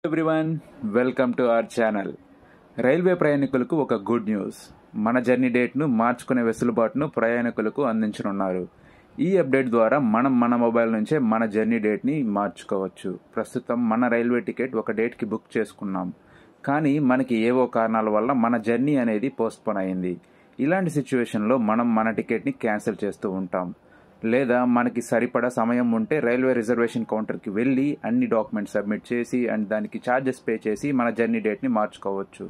Everyone, welcome to our channel. Railway ప్రయాణికులకు ఒక good news. మన జర్నీ డేట్ను మార్చుకునే వెసులుబాటును ప్రయాణికులకు అందించనున్నారు. ఈ అప్డేట్ ద్వారా మన మొబైల్ నుంచే మన జర్నీ డేట్ని మార్చుకోవచ్చు. ప్రస్తుతం మన రైల్వే టికెట్ ఒక డేట్కి బుక్ చేసుకున్నాం, కానీ మనకి ఏవో కారణాల వల్ల మన జర్నీ అనేది పోస్ట్పోన్ అయింది. ఇలాంటి సిచ్యువేషన్లో మనం మన టికెట్ని క్యాన్సిల్ చేస్తూ ఉంటాం. లేదా మనకి సరిపడా సమయం ఉంటే రైల్వే రిజర్వేషన్ కౌంటర్కి వెళ్ళి అన్ని డాక్యుమెంట్స్ సబ్మిట్ చేసి అండ్ దానికి ఛార్జెస్ పే చేసి మన జర్నీ డేట్ని మార్చుకోవచ్చు.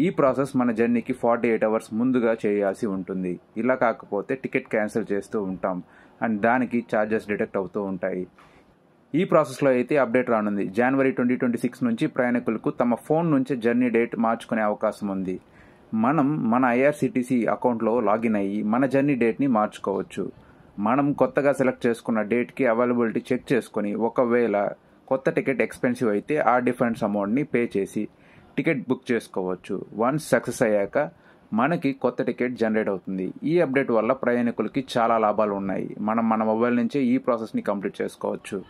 ఈ ప్రాసెస్ మన జర్నీకి 48 అవర్స్ ముందుగా చేయాల్సి ఉంటుంది. ఇలా కాకపోతే టికెట్ క్యాన్సిల్ చేస్తూ ఉంటాం అండ్ దానికి ఛార్జెస్ డిడక్ట్ అవుతూ ఉంటాయి. ఈ ప్రాసెస్లో అయితే అప్డేట్ రానుంది. జనవరి 2026 నుంచి ప్రయాణికులకు తమ ఫోన్ నుంచే జర్నీ డేట్ మార్చుకునే అవకాశం ఉంది. మనం మన ఐఆర్సీటీసీ అకౌంట్లో లాగిన్ అయ్యి మన జర్నీ డేట్ని మార్చుకోవచ్చు. మనం కొత్తగా సెలెక్ట్ చేసుకున్న డేట్కి అవైలబిలిటీ చెక్ చేసుకొని ఒకవేళ కొత్త టికెట్ ఎక్స్పెన్సివ్ అయితే ఆ డిఫరెన్స్ అమౌంట్ని పే చేసి టికెట్ బుక్ చేసుకోవచ్చు. వన్స్ సక్సెస్ అయ్యాక మనకి కొత్త టికెట్ జనరేట్ అవుతుంది. ఈ అప్డేట్ వల్ల ప్రయాణికులకి చాలా లాభాలు ఉన్నాయి. మనం మన మొబైల్ నుంచే ఈ ప్రాసెస్ని కంప్లీట్ చేసుకోవచ్చు.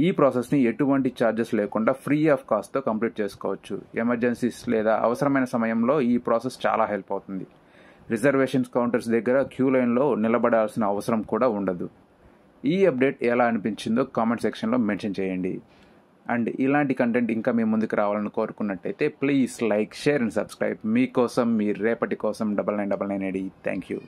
ఈ ప్రాసెస్ని ఎటువంటి ఛార్జెస్ లేకుండా ఫ్రీ ఆఫ్ కాస్ట్తో కంప్లీట్ చేసుకోవచ్చు. ఎమర్జెన్సీస్ లేదా అవసరమైన సమయంలో ఈ ప్రాసెస్ చాలా హెల్ప్ అవుతుంది. రిజర్వేషన్స్ కౌంటర్స్ దగ్గర క్యూ లైన్లో నిలబడాల్సిన అవసరం కూడా ఉండదు. ఈ అప్డేట్ ఎలా అనిపించిందో కామెంట్ సెక్షన్లో మెన్షన్ చేయండి. అండ్ ఇలాంటి కంటెంట్ ఇంకా మీ ముందుకు రావాలని కోరుకున్నట్టయితే please like, share and subscribe. మీకోసం, మీ రేపటి కోసం 9999 థ్యాంక్ యూ.